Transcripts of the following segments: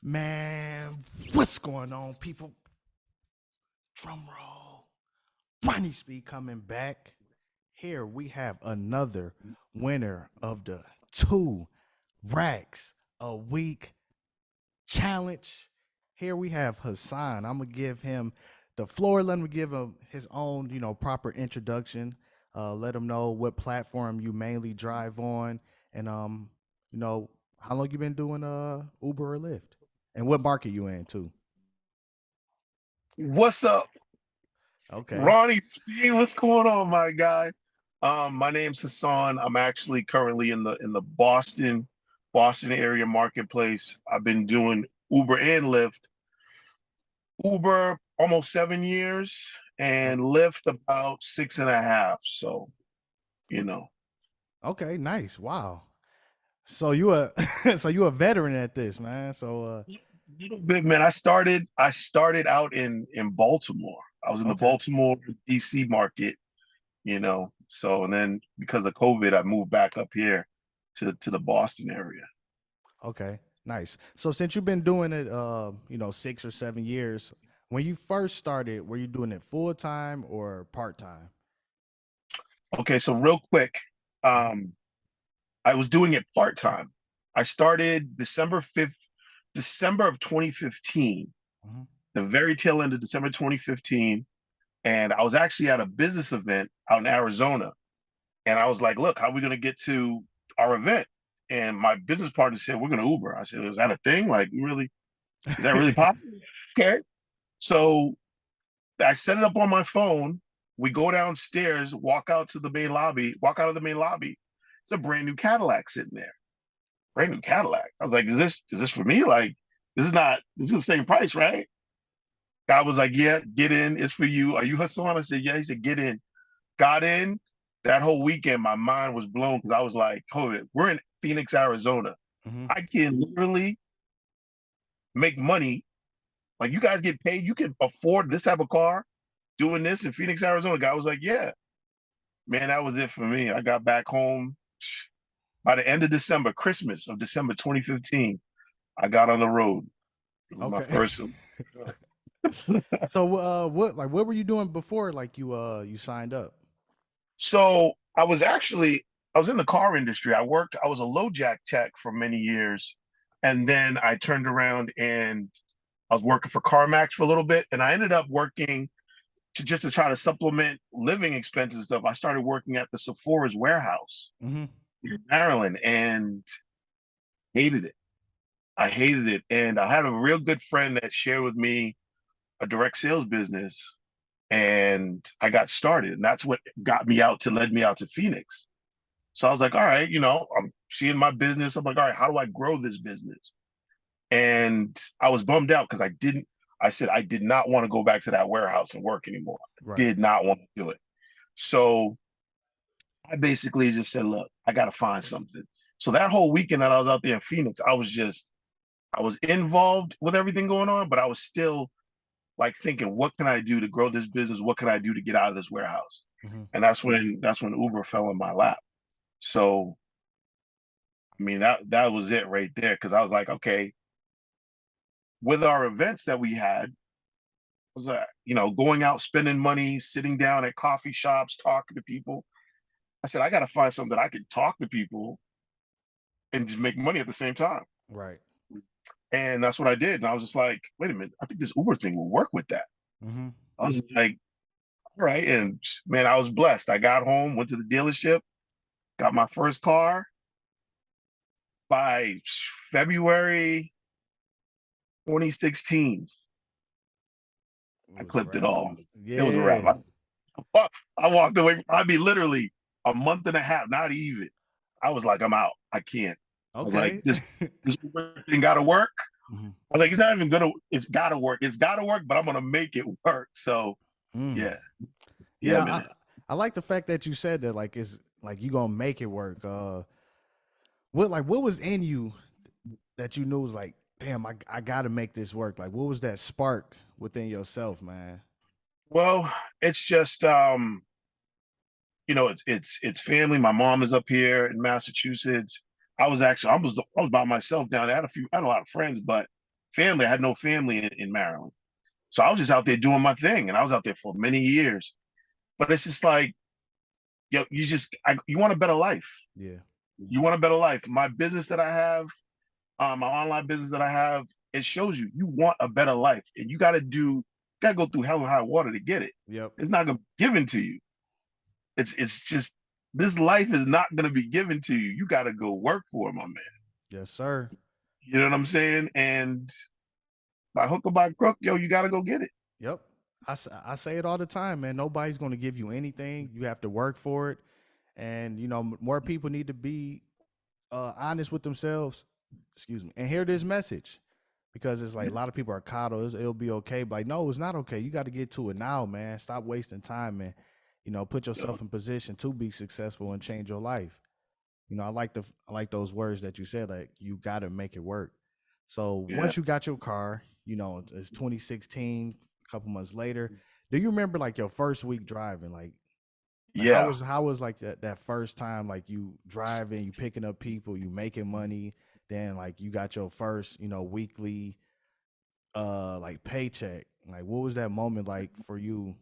Man, what's going on, people? Drum roll. Money Speed coming back. Here we have another winner of the 2 racks a week challenge. Here we have Hassan. I'm gonna give him the floor. Let him give him his own, proper introduction. Let him know what platform you mainly drive on, and you know, how long you been doing Uber or Lyft, and what market you in too. What's up, Okay. Ronnie T? What's going on, my guy? My name's Hassan. I'm actually currently in the Boston area marketplace. I've been doing Uber and Lyft. Uber almost 7 years, Oh, and Lyft about six and a half. So, you know, okay, nice. Wow. So you a so you a veteran at this, man. So little bit, man. I started out in Baltimore. I was in the okay. Baltimore DC market, So and then because of COVID, I moved back up here to the Boston area. Okay. Nice. So since you've been doing it 6 or 7 years, when you first started, were you doing it full time or part time? Okay, so real quick, Hmm. um, I was doing it part time. I started December 5th, December of 2015, Hmm. the very tail end of December 2015, and I was actually at a business event out in Arizona, and I was like, "Look, how are we going to get to our event?" And my business partner said, "We're going to Uber." I said, "Is that a thing? Like, really? Is that really possible?" Okay, so I set it up on my phone. We go downstairs, walk out of the main lobby. It's a brand new Cadillac sitting there. Brand new Cadillac. I was like, is this for me? Like, this is the same price, right? Guy was like, yeah, get in. It's for you. Are you Hassan? I said, yeah. He said, get in. Got in. That whole weekend, my mind was blown because I was like, hold it. We're in Phoenix, Arizona. Hmm. I can literally make money. Like, you guys get paid. You can afford this type of car doing this in Phoenix, Arizona. Guy was like, yeah. Man, that was it for me. I got back home by the end of December, Christmas of December 2015. I got on the road. It was my Okay. first. So what were you doing before like you signed up? So I was in the car industry. I was a low jack tech for many years. And then I turned around and I was working for CarMax for a little bit. And I ended up working to try to supplement living expenses and stuff. I started working at the Sephora's warehouse Hmm. in Maryland and hated it. I hated it. And I had a real good friend that shared with me a direct sales business and I got started. And that's what led me out to Phoenix. So I was like, all right, I'm seeing my business. I'm like, all right, how do I grow this business? And I was bummed out because I said I did not want to go back to that warehouse and work anymore. I Right. did not want to do it. So I basically just said, look, I got to find something. So that whole weekend that I was out there in Phoenix, I was involved with everything going on, but I was still like thinking, what can I do to grow this business? What can I do to get out of this warehouse? Hmm. And that's when Uber fell in my lap. So I mean that was it right there because I was like, okay, with our events that we had, was going out, spending money, sitting down at coffee shops, talking to people. I said, I got to find something that I can talk to people and just make money at the same time. Right. And that's what I did. And I was just like, wait a minute, I think this Uber thing will work with that. Hmm. I was like, all right. And man, I was blessed. I got home, went to the dealership, got my first car by February 2016. It I was a clipped it wrap. all. It was a wrap. Yeah. I walked away. I mean, literally a month and a half, not even. I was like, I'm out. I can't. I was like, Okay. this thing got to work. Hmm. I was like, it's not even gonna. It's got to work. It's got to work, but I'm gonna make it work. So Mm. yeah, yeah, Yeah, man. I like the fact that you said that like it's like you gonna make it work. What was in you that you knew was like, damn, I gotta make this work. Like what was that spark within yourself, man? Well, it's just it's family. My mom is up here in Massachusetts. I was by myself down there. I had a lot of friends, but family. I had no family in Maryland. So I was just out there doing my thing, and I was out there for many years. But it's just like, yo, you want a better life. Yeah. You want a better life. My business that I have, my online business that I have, it shows you want a better life, and you got to go through hell and high water to get it. Yep. It's not gonna be given to you. It's just this life is not gonna be given to you. You got to go work for it, my man. Yes, sir. You know what I'm saying? And by hook or by crook, yo, you got to go get it. Yep. I say it all the time, man. Nobody's going to give you anything. You have to work for it. And, you know, more people need to be honest with themselves. Excuse me. And hear this message, because it's like a lot of people are coddled. It'll be okay. But like, no, it's not okay. You got to get to it now, man. Stop wasting time and, you know, put Yo, yourself in position to be successful and change your life. You know, I like those words that you said, like you got to make it work. So yeah, once you got your car, you know, it's 2016, a couple months later. Do you remember like your first week driving? Like yeah. how was like that first time, like you driving, you picking up people, you making money, then like you got your first, you know, weekly like paycheck. Like what was that moment like for you?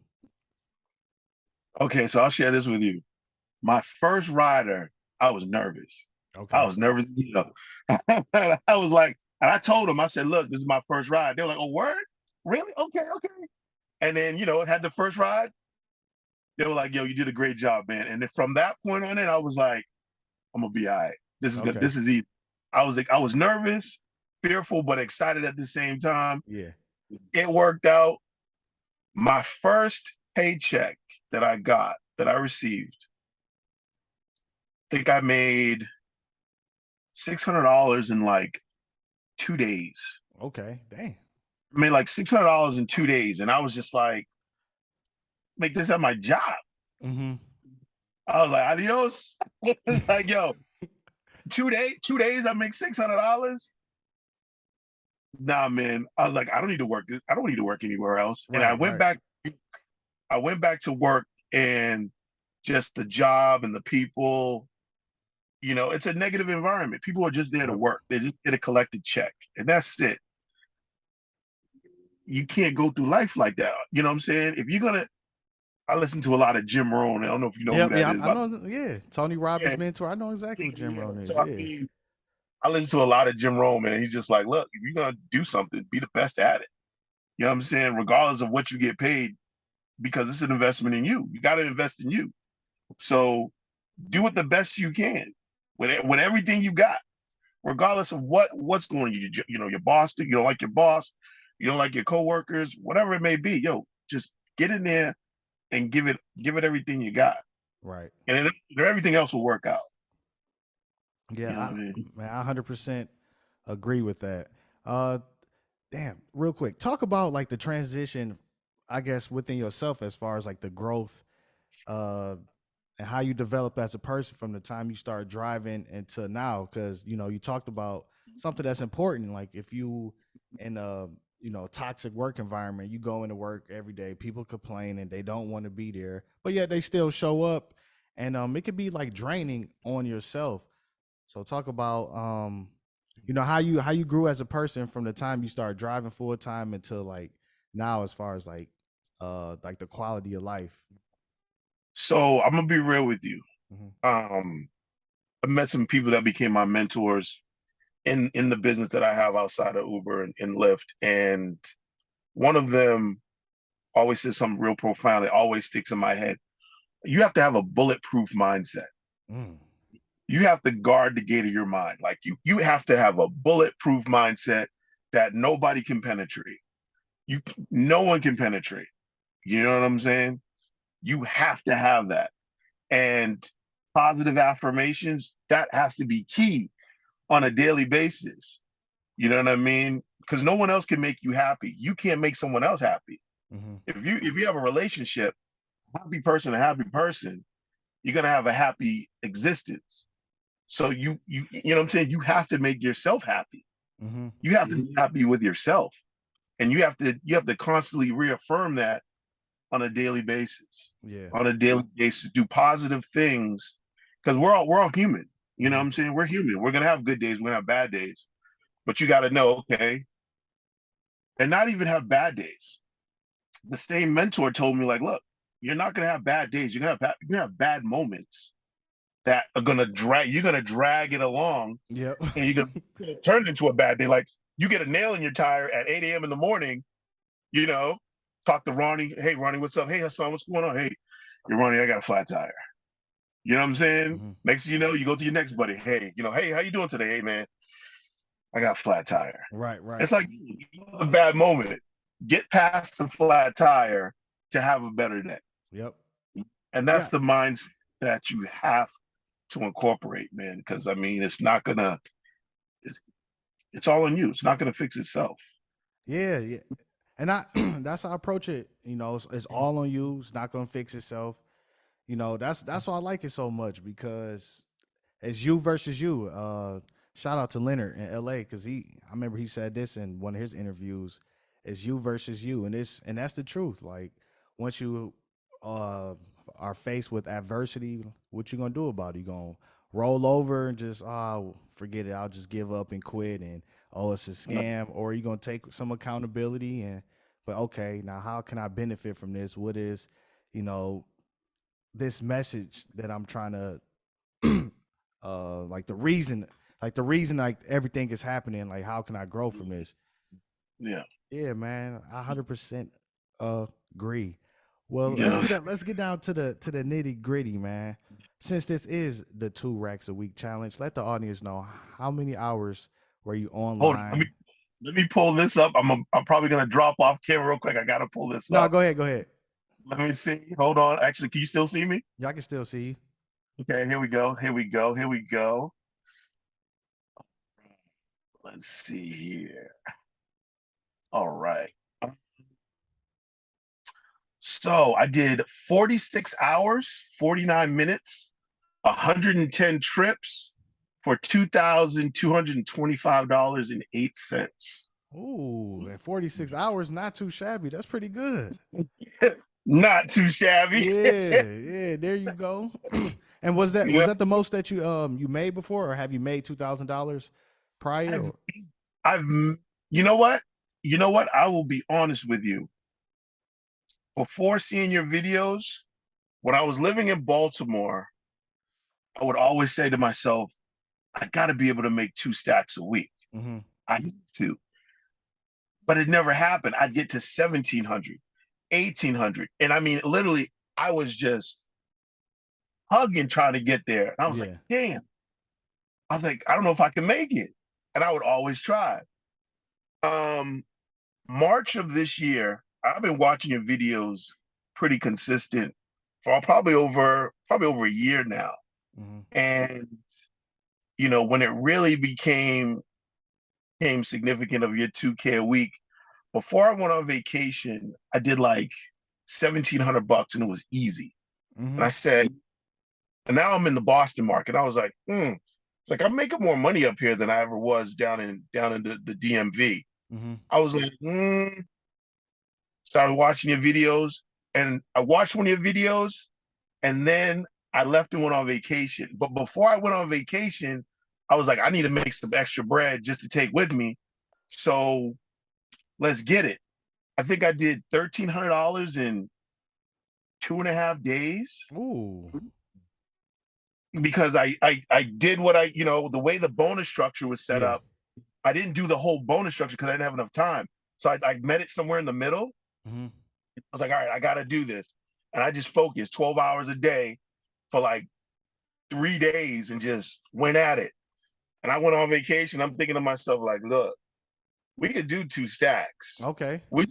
Okay, so I'll share this with you. My first rider, I was nervous. I Okay. was nervous, you know. I was like, and I told them, I said, look, this is my first ride. They were like, oh, word? Really? Okay, okay. And then, you know, it had the first ride. They were like, yo, you did a great job, man. And then from that point on in, I was like, I'm gonna be all right. This is good. Okay. This is easy. I was nervous, fearful, but excited at the same time. Yeah. It worked out. My first paycheck that I received, I think I made $600 in like 2 days. Okay. Dang. I made like $600 in 2 days, and I was just like, make this at my job. Mm-hmm. I was like, adios. Like, yo, 2 days, I make $600. Nah, man. I was like, I don't need to work. I don't need to work anywhere else. And Right, right. I went back to work, and just the job and the people, you know, it's a negative environment. People are just there to Yep. work. They just get a collected check, and that's it. You can't go through life like that. You know what I'm saying? If you're gonna, I listen to a lot of Jim Rohn. I don't know if you know who Yep, that yeah, is, I but know. Yeah, Tony Robbins' yeah, mentor. I know exactly who Jim yeah. Rohn is. So I Yeah, mean, I listen to a lot of Jim Rohn, man. He's just like, look, if you're gonna do something, be the best at it. You know what I'm saying? Regardless of what you get paid, because it's an investment in you. You got to invest in you. So do it the best you can with everything you got, regardless of what's going on. You know, your boss, you don't like your boss, you don't like your coworkers, whatever it may be. Yo, just get in there and give it everything you got, right. and then everything else will work out. Yeah, You know what I mean? man, I 100% agree with that. Uh, damn, real quick, talk about like the transition, I guess, within yourself as far as like the growth, uh, and how you develop as a person from the time you start driving until now. Because you know, you talked about something that's important. Like if you in a you know toxic work environment, you go into work every day, people complain and they don't want to be there, but yet they still show up, and it could be like draining on yourself. So talk about you know how you grew as a person from the time you started driving full time until like now, as far as like the quality of life. So I'm gonna be real with you. Hmm. Um, I met some people that became my mentors in the business that I have outside of Uber and Lyft, and one of them always says something real profound. It always sticks in my head. You have to have a bulletproof mindset. Mm, You have to guard the gate of your mind. Like you have to have a bulletproof mindset that nobody can penetrate. You no one can penetrate. You know what I'm saying? You have to have that. And positive affirmations, that has to be key on a daily basis. You know what I mean? Because no one else can make you happy. You can't make someone else happy. hmm. If you have a relationship, a happy person, you're gonna have a happy existence. So you know what I'm saying? You have to make yourself happy. Hmm. You have to be happy with yourself. And you have to constantly reaffirm that on a daily basis. Yeah. On a daily basis, do positive things because we're all human. You know what Hmm. I'm saying? We're human. We're gonna have good days, we're gonna have bad days. But you gotta know, okay, and not even have bad days. The same mentor told me, like, look, you're not gonna have bad days. You're gonna have bad moments that are gonna drag. You're gonna drag it along, Yep. and gonna turn it into a bad day. Like you get a nail in your tire at 8 a.m. in the morning. You know, talk to Ronnie. Hey, Ronnie, what's up? Hey, Hassan, what's going on? Hey, you're Ronnie. I got a flat tire. You know what I'm saying? Hmm. Next thing you know, you go to your next buddy. Hey, hey, how you doing today? Hey, man, I got a flat tire. Right, right. It's like a bad moment. Get past the flat tire to have a better day. Yep. And that's Yeah. the mindset that you have to incorporate, man. Because I mean, it's, it's all on you. It's not gonna fix itself. Yeah, yeah. And I that's how I approach it. It's all on you. It's not gonna fix itself. That's why I like it so much because it's you versus you. Shout out to Leonard in LA because I remember he said this in one of his interviews. It's you versus you, and that's the truth. Like once you are faced with adversity, what you gonna do about it? You gonna roll over and just forget it. I'll just give up and quit and it's a scam, or you gonna take some accountability but okay, now how can I benefit from this? What is you know this message that I'm trying to like the reason like everything is happening, like how can I grow from this? Yeah. Yeah, man, I 100% agree. Well, Yeah. let's get down to the nitty gritty, man. Since this is the 2 racks a week challenge, let the audience know how many hours were you Hold on. online. Let me pull this up. I'm probably gonna drop off camera real quick. I gotta pull this No, up. go ahead, go ahead. Let me see. Hold on. Actually, can you still see me? Y'all can still see you. Okay, here we go. Here we go. Here we go. Let's see here. All right. So I did 46 hours, 49 minutes, 110 trips for $2,225.08. Ooh, and 46 hours, not too shabby. That's pretty good. Not too shabby. Yeah, yeah, there you go. And was Yeah. that the most that you made before, or have you made $2,000 prior? I've, Or I've, you know what? You know what? I will be honest with you. Before seeing your videos, when I was living in Baltimore, I would always say to myself, I got to be able to make 2 stacks a week. hmm I need to, but it never happened. I'd get to 1,700, 1,800. And I mean, literally, I was just hugging trying to get there. And I was like, yeah. damn. I was like, I don't know if I can make it. And I would always try. Um, March of this year, I've been watching your videos pretty consistent for probably over a year now. hmm And when it really became significant of your 2K a week, before I went on vacation, I did like $1,700 and it was easy. And I hmm said, and now I'm in the Boston market. I was like, it's like I'm making more money up here than I ever was down in the DMV. hmm I was like, started watching your videos, and I watched one of your videos, and then I left and went on vacation. But before I went on vacation, I was like, I need to make some extra bread just to take with me. So let's get it. I think I did $1,300 in 2.5 days Ooh. because I did what the way the bonus structure was set Yeah. up. I didn't do the whole bonus structure because I didn't have enough time. So I met it somewhere in the middle. hmm I was like, all right, I got to do this. And I just focused 12 hours a day for like 3 days and just went at it. And I went on vacation. I'm thinking to myself, like, look, we could do 2 stacks. Okay. We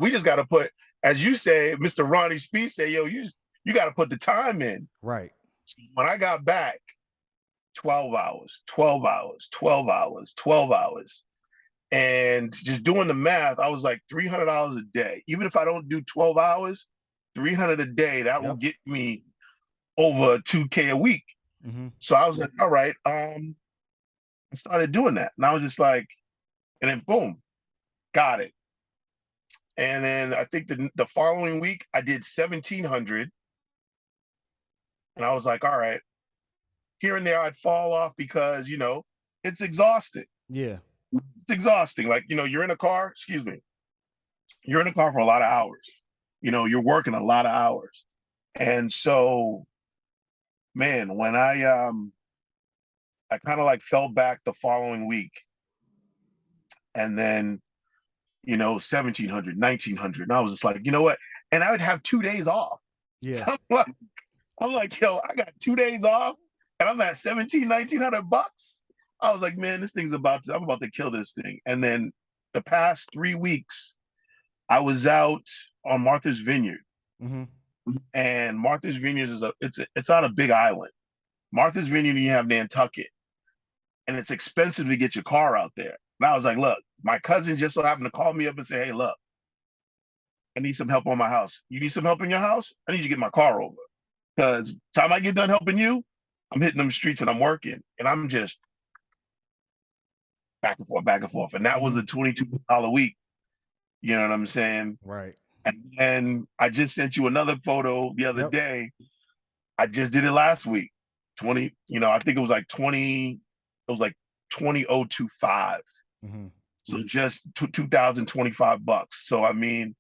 just got to put, as you say, Mr. Ronnie Speed say, yo, you got to put the time in. Right. When I got back, 12 hours, 12 hours, 12 hours, 12 hours. And just doing the math, I was like $300 a day. Even if I don't do 12 hours, 300 a day, that will Yep. get me over 2K a week. hmm So I was like, all right, I started doing that. And I was just like, and then boom, got it. And then I think the following week I did 1,700. And I was like, all right, here and there I'd fall off because, it's exhausting. Yeah. It's exhausting. Like, you're in a car, excuse me. you're in the car for a lot of hours. You know, you're working a lot of hours. And so, man, when I kind of like fell back the following week, and then, you know, 1700, 1900. And I was just like, you know what? And I would have 2 days off. Yeah. So I'm like, yo, I got 2 days off and I'm at 17, 1900 bucks. I was like, man, this thing's I'm about to kill this thing. And then the past 3 weeks, I was out on Martha's Vineyard. Mm-hmm. And Martha's Vineyard it's on a big island. Martha's Vineyard, you have Nantucket, and it's expensive to get your car out there. And I was like, look, my cousin just so happened to call me up and say, hey, look, I need some help on my house. You need some help in your house? I need you to get my car over. Because time I get done helping you, I'm hitting them streets and I'm working. And I'm just back and forth, back and forth. And that was the $22 a week. You know what I'm saying? Right. And then I just sent you another photo the other Yep. day. I just did it last week. 20, you know, I think it was like 20,025. Mm-hmm. So just 2,025 bucks. So I mean,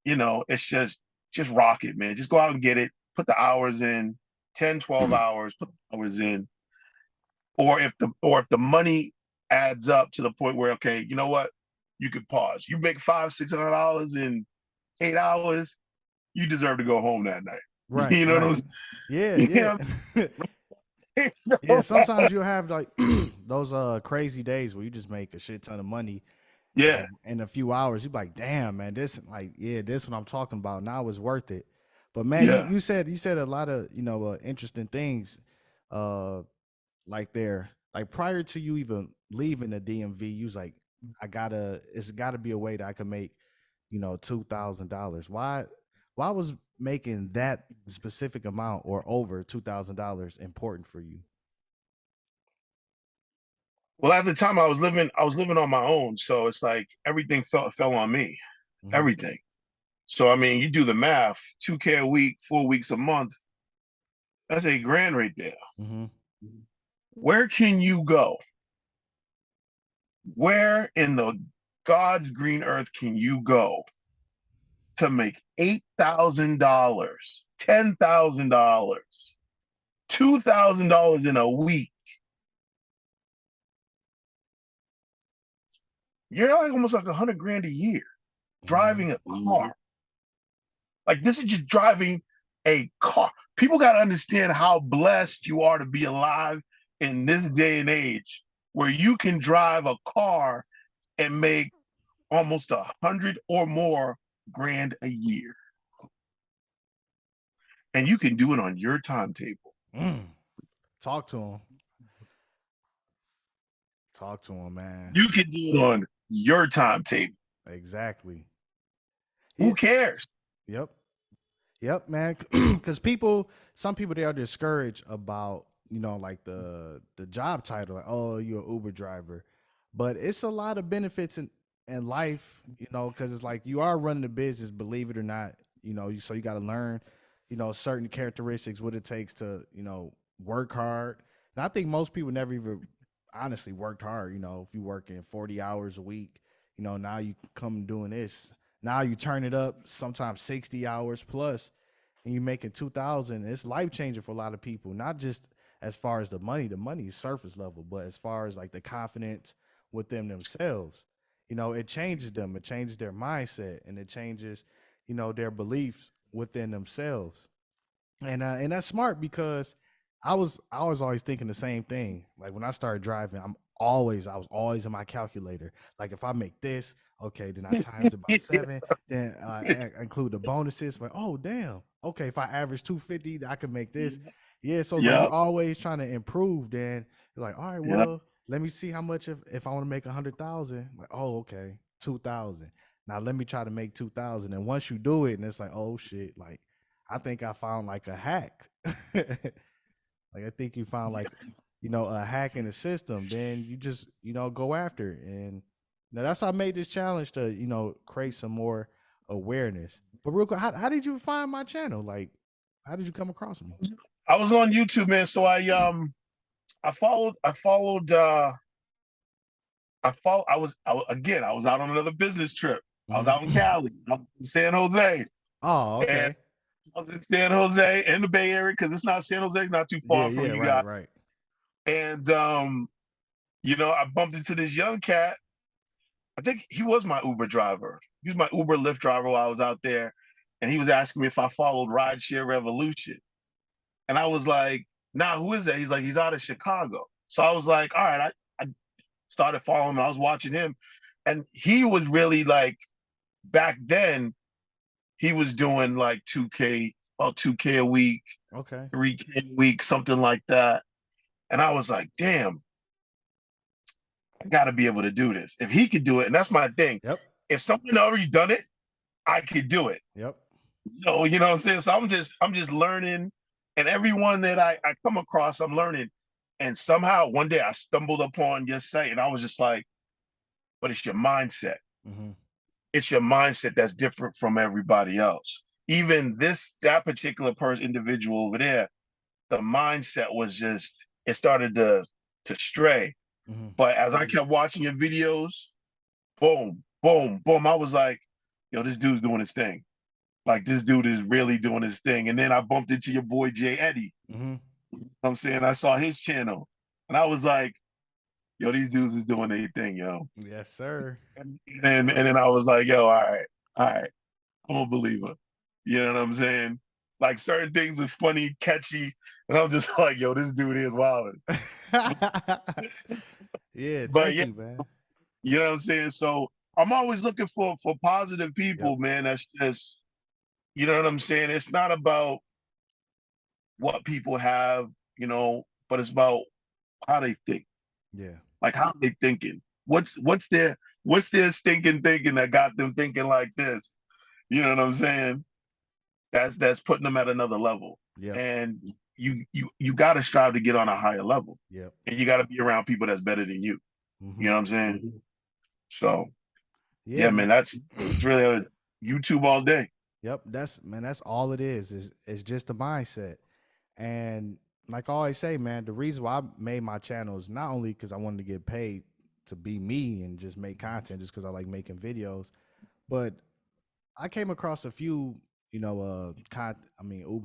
you know, it's just rock it, man. Just go out and get it, put the hours in, 10, 12 hours, put the hours in. Or if the money adds up to the point where, okay, you know what? You could pause. You make $500-600 in 8 hours, you deserve to go home that night. Right. You know what I'm Right. saying? Yeah. You Yeah. Yeah. know? Sometimes you'll have like those crazy days where you just make a shit ton of money Yeah, like in a few hours. You're like, damn, man, this like, yeah, this what I'm talking about. Now it's worth it. But man, yeah. you said a lot of, interesting things uh like there. Like prior to you even leaving the DMV, you was like, it's gotta be a way that I can make, $2,000. Why was making that specific amount or over $2,000 important for you? Well, at the time I was living on my own, so it's like everything fell on me. Hmm. Everything. So I mean, you do the math, 2K a week, 4 weeks a month, that's 8 grand right there. Hmm. Where can you go? Where in the God's green earth can you go to make $8,000, $10,000, $2,000 in a week? You're like almost like 100 grand a year Hmm. driving a car. Like this is just driving a car. People got to understand how blessed you are to be alive in this day and age where you can drive a car and make almost 100 or more grand a year. And you can do it on your timetable. Mm. Talk to him. Talk to him, man. You can do it on your timetable. Exactly. Who Yeah. cares? Yep. Yep, man. Because some people they are discouraged about like the job title, like, oh, you're an Uber driver, but it's a lot of benefits in life, because it's like you are running a business, believe it or not, so you got to learn, certain characteristics, what it takes to work hard. And I think most people never even honestly worked hard. If you work in 40 hours a week, now you come doing this. Now you turn it up, sometimes 60 hours plus, and you making 2,000. It's life changing for a lot of people. Not just as far as the money. The money is surface level, but as far as like the confidence within themselves, it changes them. It changes their mindset, and it changes, their beliefs within themselves. And that's smart because I was always thinking the same thing. Like when I started driving, I was always in my calculator. Like if I make this, okay, then I times it by seven, then include the bonuses. Like, oh damn, okay, if I average 250, I can make this. Yeah, so it's like you're Yep, always trying to improve. Then you're like, all right, yep, well, let me see how much if I want to make 100,000. Like, oh, okay, 2,000. Now let me try to make 2,000. And once you do it, and it's like, oh shit, like I think I found like a hack. Like I think you found like, a hack in the system. Then you just, go after it. And that's how I made this challenge to, create some more awareness. But real quick, how did you find my channel? Like, how did you come across me? I was on YouTube, man. So I followed I was out on another business trip. I was out in Cali, I was in San Jose, Oh, and okay. I was in San Jose in the Bay Area because it's not San Jose, not too Yeah, far from yeah, you right, guys. right. And I bumped into this young cat. I think he was my Uber driver. He was my Uber Lyft driver while I was out there, and he was asking me if I followed Rideshare Revolution. And I was like, "Nah, who is that?" He's like, "He's out of Chicago." So I was like, "All right." I started following him. I was watching him, and he was really like back then. He was doing like 2K, about 2K a week, Okay. 3K a week, something like that. And I was like, "Damn, I got to be able to do this. If he could do it, and that's my thing. Yep. If someone already done it, I could do it." Yep. You know what I'm saying? So I'm just learning, and everyone that I come across, I'm learning. And somehow one day I stumbled upon your site, and I was just like, "But it's your mindset. Mm-hmm. It's your mindset that's different from everybody else." Even that particular person, individual over there, the mindset was just it started to stray. Mm-hmm. But as I kept watching your videos, boom, boom, boom, I was like, "Yo, this dude's doing his thing. Like this dude is really doing his thing." And then I bumped into your boy Jay Eddie. Mm-hmm. You know what I'm saying, I saw his channel, and I was like, "Yo, these dudes is doing their thing, yo." Yes, sir. And then I was like, "Yo, all right, I'm a believer." You know what I'm saying? Like certain things was funny, catchy, and I'm just like, "Yo, this dude is wild." Yeah, But thank yeah, you, man. you know what I'm saying? So I'm always looking for positive Yep. people, man. That's just, you know what I'm saying? It's not about what people have, but it's about how they think. Yeah. Like how they thinking. What's their stinking thinking that got them thinking like this? You know what I'm saying? That's putting them at another level. Yep. And you gotta strive to get on a higher level. Yep. And you gotta be around people that's better than you. You Mm-hmm. know what I'm saying? So Yeah, yeah, man, man. that's really YouTube all day. Yep. That's all it is just the mindset. And like I always say, man, the reason why I made my channel is not only because I wanted to get paid to be me and just make content just because I like making videos, but I came across a few, Uber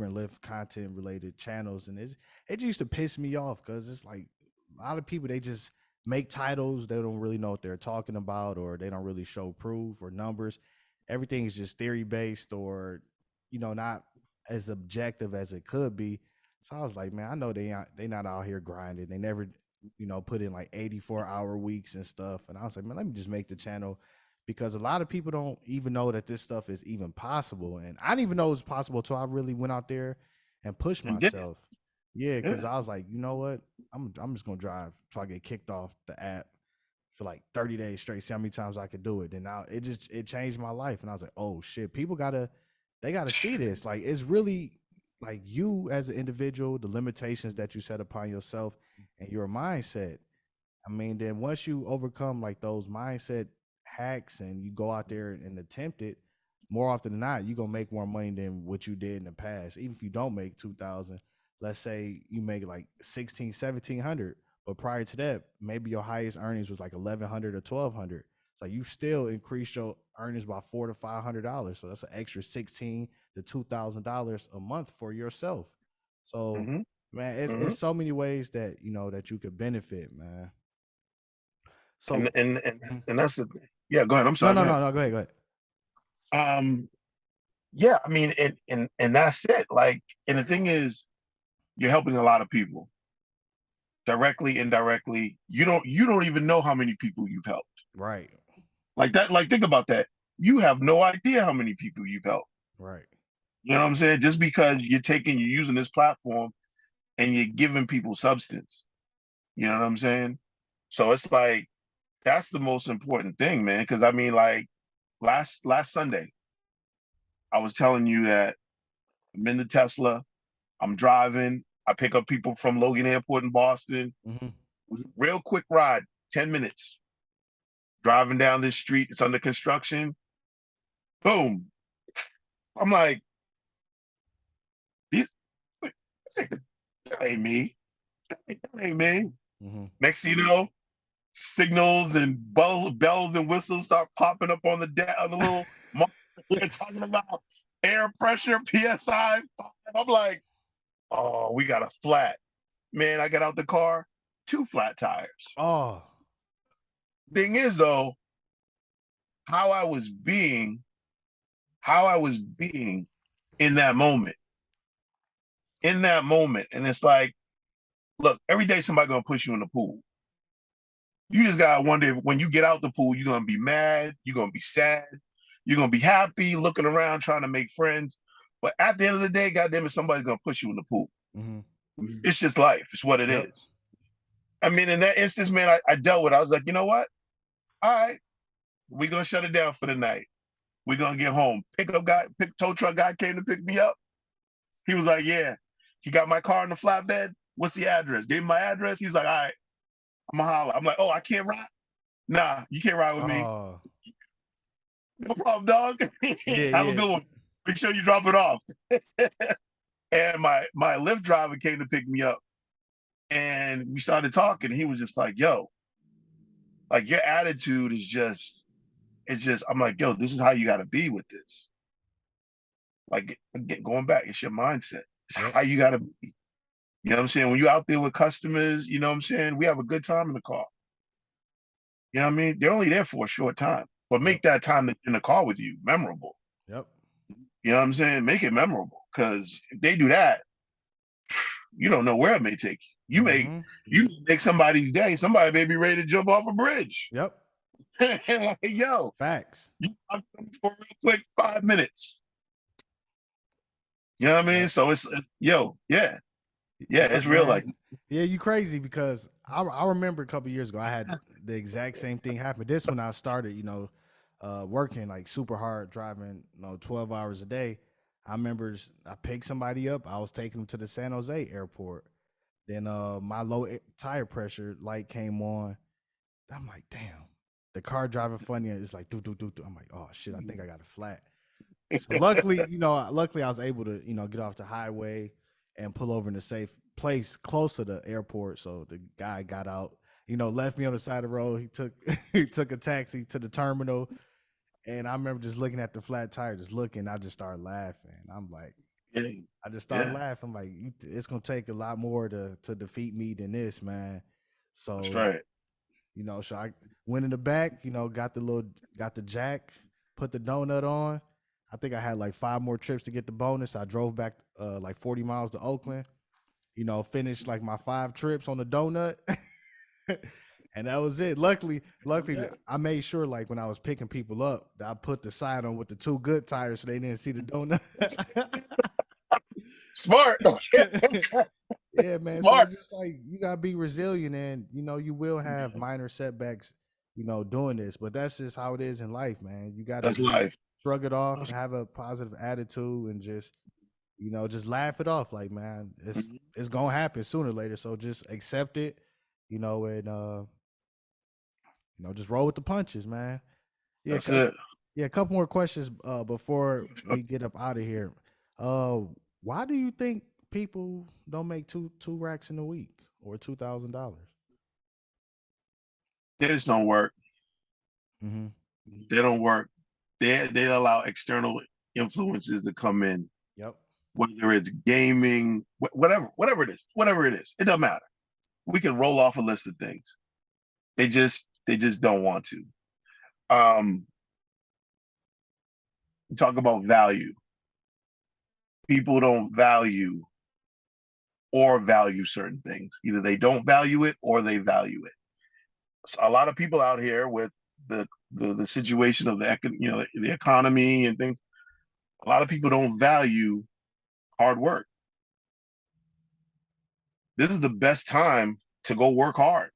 and Lyft content related channels, and it used to piss me off because it's like a lot of people they just make titles they don't really know what they're talking about, or they don't really show proof or numbers. Everything is just theory based, or not as objective as it could be. So I was like, man, I know they not out here grinding. They never, put in like 84-hour weeks and stuff. And I was like, man, let me just make the channel because a lot of people don't even know that this stuff is even possible. And I didn't even know it was possible until I really went out there and pushed And did it. myself. Yeah, because Yeah. I was like, you know what? I'm just gonna drive till I get kicked off the app for like 30 days straight, see how many times I could do it. And now it changed my life. And I was like, oh shit, they gotta see this. Like it's really like you as an individual, the limitations that you set upon yourself and your mindset. I mean, then once you overcome like those mindset hacks and you go out there and attempt it, more often than not, you're gonna make more money than what you did in the past. Even if you don't make 2,000, let's say you make like 16, 1,700, but prior to that, maybe your highest earnings was like 1,100 or 1,200. So you still increase your earnings by $400 to $500. So that's an extra $1,600 to $2,000 a month for yourself. So Mm-hmm. man, Mm-hmm. it's so many ways that that you could benefit, man. And So and and mhm. and that's the thing. Yeah, go ahead. I'm No, sorry. Go no, ahead. no, no. Go ahead, go ahead. Yeah, I mean, and that's it. Like, and the thing is, you're helping a lot of people directly, indirectly. You don't even know how many people you've helped. Right, Like that. Like, think about that. You have no idea how many people you've helped. right. You know what I'm saying? Just because you're using this platform and you're giving people substance. You know what I'm saying? So it's like that's the most important thing, man. Because I mean, like last Sunday, I was telling you that I'm in the Tesla. I'm driving. I pick up people from Logan Airport in Boston. Hmm. Real quick ride, 10 minutes. Driving down this street, it's under construction. Boom. I'm like, these, that ain't me. That ain't me. Hmm. Next thing you know, signals and bells and whistles start popping up on the little marker. We're talking about air pressure, PSI. I'm like, oh, we got a flat. Man, I got out the car, 2 flat tires. Oh. Thing is though, how I was being, how I was being in that moment. In that moment. And it's like, look, every day somebody gonna push you in the pool. You just gotta wonder if when you get out the pool, you're gonna be mad, you're gonna be sad, you're gonna be happy, looking around, trying to make friends. But at the end of the day, goddamn it, somebody's gonna push you in the pool. It's just life. It's what it Yep. is. I mean, in that instance, man, I dealt with it. I was like, you know what? All right, we're gonna shut it down for the night. We're gonna get home. Tow truck guy came to pick me up. He was like, yeah. He got my car in the flatbed. What's the address? Gave him my address. He's like, all right, I'm gonna holler. I'm like, oh, I can't ride. Nah, you can't ride with me. Oh. No problem, dog. Yeah, Have a yeah. good one. Make sure you drop it off. And my Lyft driver came to pick me up, and we started talking. He was just like, yo, like your attitude is just, it's just, I'm like, yo, this is how you gotta be with this. Like going back, it's your mindset. It's Yep. how you gotta be. You know what I'm saying? When you're out there with customers, you know what I'm saying? We have a good time in the car. You know what I mean? They're only there for a short time, but make Yep. that time in the car with you memorable. Yep. You know what I'm saying? Make it memorable, because if they do that, you don't know where it may take you. You make somebody's day. Somebody may be ready to jump off a bridge. Yep. And like, yo, Facts. I'm coming for a real quick 5 minutes. You know what I mean? Yep. So it's yeah, Look, it's real like. Yeah, you crazy, because I remember a couple years ago I had the exact same thing happen. This when I started, working like super hard, driving 12 hours a day. I remember I picked somebody up. I was taking them to the San Jose airport. Then my low tire pressure light came on. I'm like, damn, the car driving funny. It's like do do do do. I'm like, oh shit, I think I got a flat. So luckily, luckily I was able to, get off the highway and pull over in a safe place close to the airport. So the guy got out, left me on the side of the road. He took he took a taxi to the terminal, and I remember just looking at the flat tire, just looking. I just started laughing. I'm like, I just started laughing. I'm like, it's gonna take a lot more to defeat me than this, man. That's So right. so I went in the back, got the jack, put the donut on. I think I had like 5 more trips to get the bonus. I drove back like 40 miles to Oakland, finished like my 5 trips on the donut. And that was it. Luckily, I made sure like when I was picking people up, that I put the side on with the 2 good tires so they didn't see the donut. Smart. Yeah, man. So Smart. it's just like you gotta be resilient, and you will have minor setbacks, doing this, but that's just how it is in life, man. You gotta That's just life. shrug it off, have a positive attitude, and just laugh it off. Like, man, it's gonna happen sooner or later. So just accept it, and just roll with the punches, man. Yeah, That's it. yeah. A couple more questions before we get up out of here. Uh, why do you think people don't make two racks in a week or $2,000? They just don't work. Mm-hmm. They don't work. They allow external influences to come in, Yep. whether it's gaming, whatever it is. It doesn't matter. We can roll off a list of things. They just don't want to. Talk about value. People don't value or value certain things. Either they don't value it or they value it. So a lot of people out here with the situation of the economy and things. A lot of people don't value hard work. This is the best time to go work hard.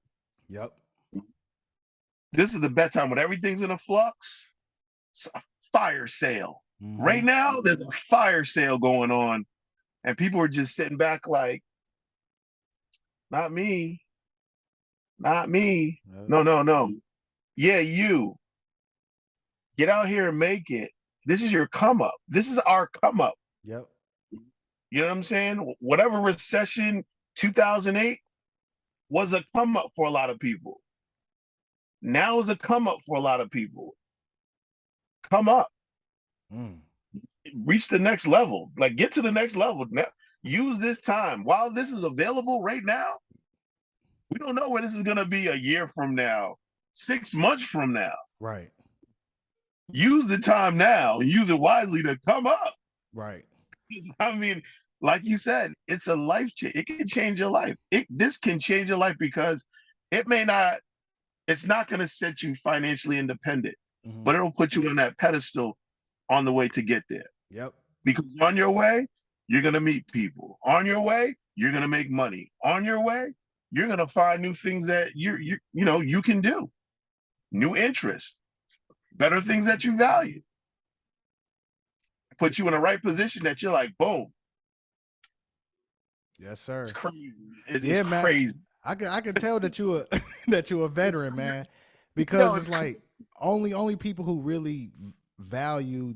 Yep. This is the best time when everything's in a flux. It's a fire sale. Mm-hmm. Right now, there's a fire sale going on, and people are just sitting back like, not me, not me. Yep. No, no, no. Yeah, you get out here and make it. This is your come up. This is our come up. Yep. You know what I'm saying? Whatever recession 2008 was a come up for a lot of people. Now is a come up for a lot of people. Come up, Mm. reach the next level. Like get to the next level. Now, use this time while this is available right now. We don't know where this is gonna be a year from now, 6 months from now. Right. Use the time now and use it wisely to come up. Right. I mean, like you said, it's a life change. It can change your life. This can change your life because it may not, it's not going to set you financially independent, Mm-hmm. but it'll put you on that pedestal on the way to get there. Yep. Because on your way, you're going to meet people. On your way, you're going to make money. On your way, you're going to find new things that you can do, new interests, better things that you value. Put you in the right position that you're like, boom, Yes, it's sir. crazy. It's Yeah, man. crazy. I can tell that you a that you a veteran, man, because No, it's it's like only people who really value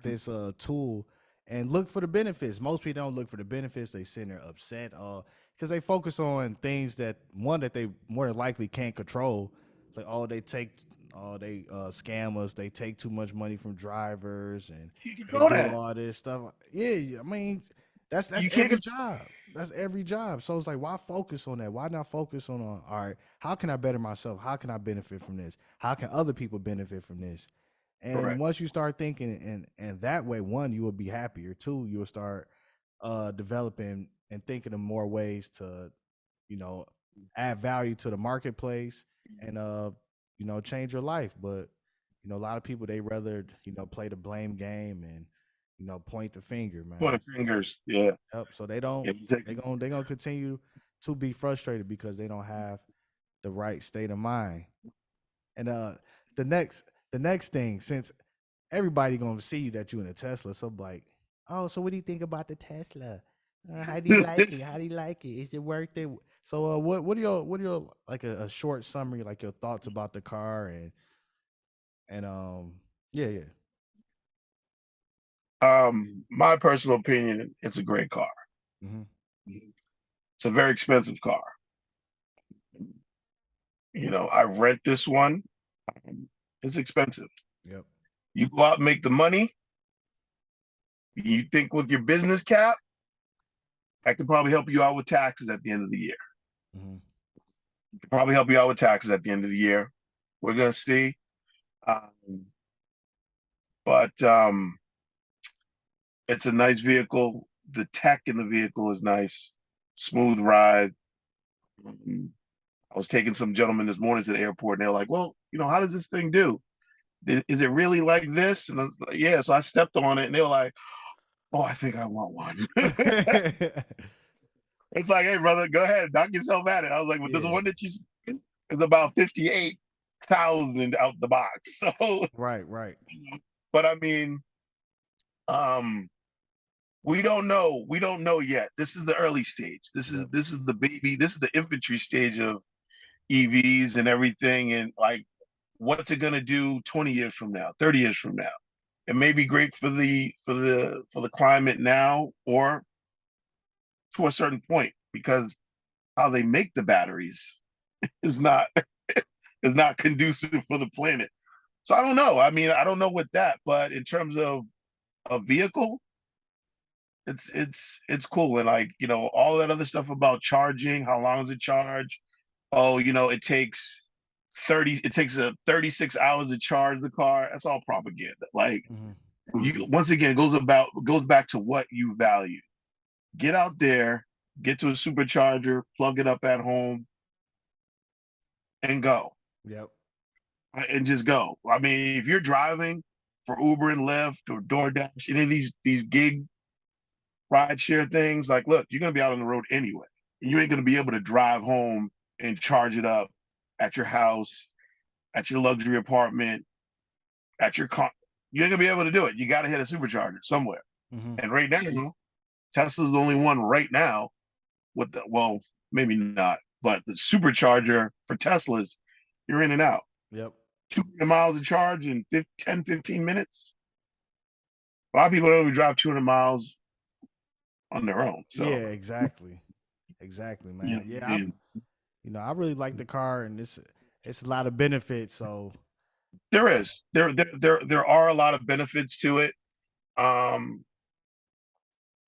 this tool and look for the benefits. Most people don't look for the benefits. They sit there upset because they focus on things that one that they more than likely can't control. Like they scam us. They take too much money from drivers and you can they go do that. all this stuff. Yeah, I mean that's You can't every job. That's every job. So it's like, why focus on that? Why not focus on, all right, how can I better myself? How can I benefit from this? How can other people benefit from this? And correct. once you start thinking and that way, one, you will be happier. Two, you will start developing and thinking of more ways to, you know, add value to the marketplace and change your life. But, a lot of people they rather, play the blame game and, point the finger, Point man. of fingers. Yeah. Yep. So they don't Yeah, you take they gonna continue to be frustrated because they don't have the right state of mind. And the next the next thing, since everybody gonna see that you in a Tesla, so like, oh, so what do you think about the Tesla? How do you like it? How do you like it? Is it worth it? So what are your like a short summary, like your thoughts about the car and yeah, yeah. my personal opinion, it's a great car. Mm-hmm. It's a very expensive car. I rent this one. It's expensive. Yep. You go out and make the money. You think with your business cap, I could probably help you out with taxes at the end of the year. Mm-hmm. Could probably help you out with taxes at the end of the year. We're gonna see. Um, but it's a nice vehicle. The tech in the vehicle is nice. Smooth ride. Um, I was taking some gentlemen this morning to the airport, and they're like, "Well, how does this thing do? Is it really like this?" And I was like, "Yeah." So I stepped on it, and they were like, "Oh, I think I want one." It's like, "Hey, brother, go ahead, knock yourself at it." I was like, "But this Yeah. one that you see is about 58,000 out the box." So, Right. Right. but I mean, um, we don't know. We don't know yet. This is the early stage. This is Yep. this is the baby. This is the infantry stage of EVs and everything. And like, what's it gonna do 20 years from now, 30 years from now? It may be great for the climate now, or to a certain point, because how they make the batteries is not is not conducive for the planet. So I don't know. I mean, I don't know with that, but in terms of a vehicle, it's cool. And like, all that other stuff about charging, how long does it charge? Oh, it takes 36 hours to charge the car. That's all propaganda. Like, Mm-hmm. you once again, goes back to what you value. Get out there, get to a supercharger, plug it up at home, and go. Yep. And just go. I mean, if you're driving for Uber and Lyft or DoorDash, any of these gig rideshare things, like, look, you're gonna be out on the road anyway. You ain't gonna be able to drive home and charge it up at your house, at your luxury apartment, at your car. You ain't gonna be able to do it. You got to hit a supercharger somewhere. Mm-hmm. And right now, Tesla's the only one right now with well, maybe not, but the supercharger for Teslas, you're in and out. Yep. 200 miles of charge in 10, 15 minutes. A lot of people don't even drive 200 miles on their own. So, Yeah, exactly. Exactly, you man. know, Yeah, I mean, I really like the car and it's a lot of benefits. So There is. There are a lot of benefits to it. Um,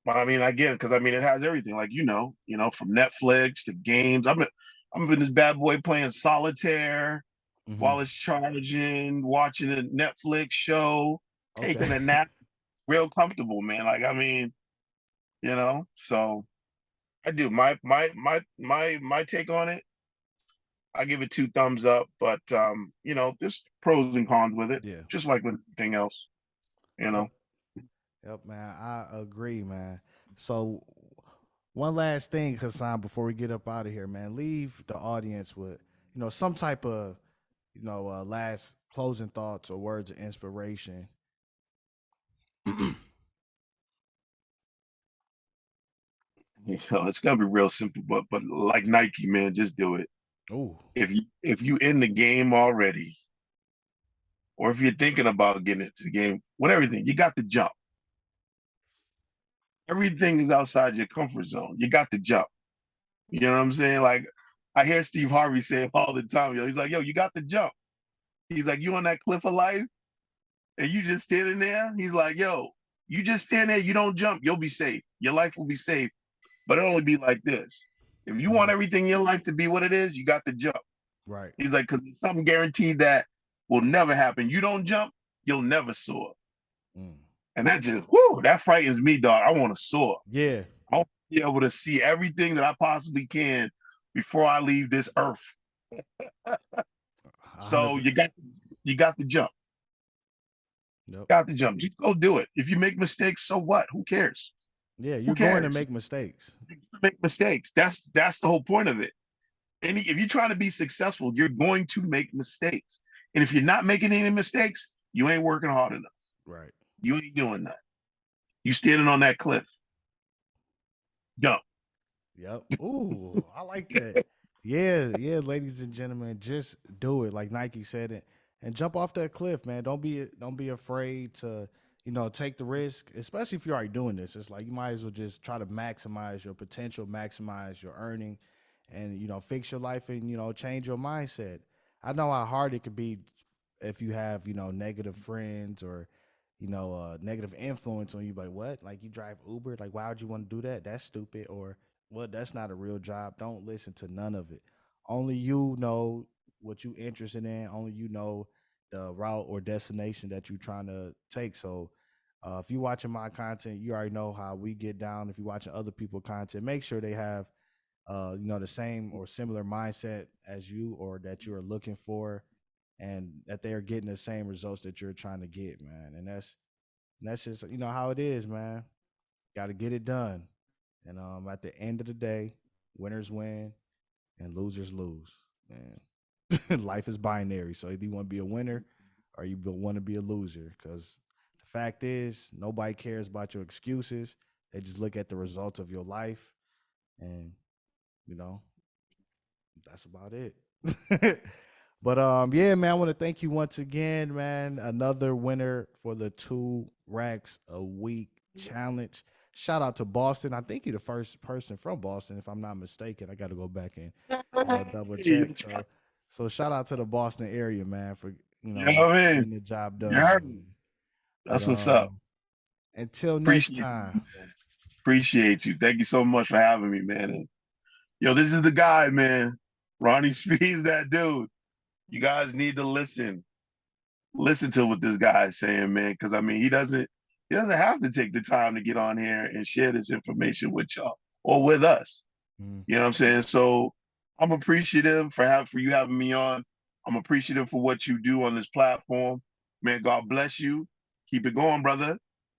but I mean, again, because I mean, it has everything. Like from Netflix to games. I'm in this bad boy playing solitaire mhm. while it's charging, watching a Netflix show, Okay. taking a nap, real comfortable, man. Like I mean, so I do my take on it. I give it two thumbs up, but there's pros and cons with it, Yeah. just like with anything else, you know. Yep. Yep, man. I agree, man. So one last thing, Hassan, before we get up out of here, man, leave the audience with, some type of, last closing thoughts or words of inspiration. It's gonna be real simple, but like Nike, man, just do it. Ooh. If you in the game already, or if you're thinking about getting into the game, with everything, you got to jump. Everything is outside your comfort zone. You got to jump. You know what I'm saying? Like I hear Steve Harvey say it all the time. He's like, yo, you got to jump. He's like, you on that cliff of life and you just standing there. He's like, yo, you just stand there, you don't jump, you'll be safe. Your life will be safe, but it'll only be like this. If you want Mhm. everything in your life to be what it is, you got to jump. Right. He's like, because there's something guaranteed that will never happen. You don't jump, you'll never soar. Mm. And that just, whoo, that frightens me, dog. I want to soar. Yeah. I want to be able to see everything that I possibly can before I leave this earth. A So hundred. you got to jump. Yep. Got to jump. Just go do it. If you make mistakes, so what? Who cares? Yeah, Who you're going to cares? make mistakes. Make mistakes. That's the whole point of it. And if you're trying to be successful, you're going to make mistakes. And if you're not making any mistakes, you ain't working hard enough. Right. You ain't doing that. You standing on that cliff. Jump. Yep. Ooh, I like that. Yeah, yeah, ladies and gentlemen, just do it like Nike said it, and jump off that cliff, man. Don't be afraid to take the risk, especially if you're already doing this. It's like you might as well just try to maximize your potential, maximize your earning, and fix your life and change your mindset. I know how hard it could be if you have negative friends or negative influence on you. Like what? Like you drive Uber? Like why would you want to do that? That's stupid. Or well, that's not a real job. Don't listen to none of it. Only you know what you interested in. Only you know the route or destination that you're trying to take. So if you're watching my content, you already know how we get down. If you're watching other people content, make sure they have the same or similar mindset as you or that you're looking for and that they're getting the same results that you're trying to get, man. And that's just how it is, man. Got to get it done. And at the end of the day, winners win and losers lose. Man, life is binary. So either you want to be a winner or you want to be a loser. Because the fact is, nobody cares about your excuses. They just look at the results of your life, and you know that's about it. But yeah, man, I want to thank you once again, man. Another winner for the 2 racks a week challenge. Shout out to Boston. I think you're the first person from Boston, if I'm not mistaken. I got to go back and double Hey, check. So shout out to the Boston area, man, for you know what I mean? getting the job You done, heard me. man. But That's what's up. until next Appreciate time. you. Appreciate you. Thank you so much for having me, man. And, yo, this is the guy, man. Ronnie Speed's that dude. You guys need to listen to what this guy is saying, man, because I mean he doesn't have to take the time to get on here and share this information with y'all or with us. Mm, You know what I'm saying? So I'm appreciative for you having me on. I'm appreciative for what you do on this platform. Man, God bless you. Keep it going, brother.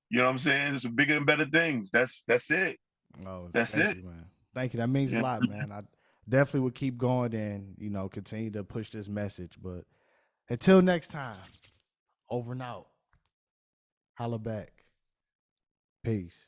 You know what I'm saying? It's bigger and better things. That's it. oh, That's thank it. you, man. Thank you. That means a Yeah. lot, man. I definitely would keep going and continue to push this message. But until next time, over and out. Holla back. Peace.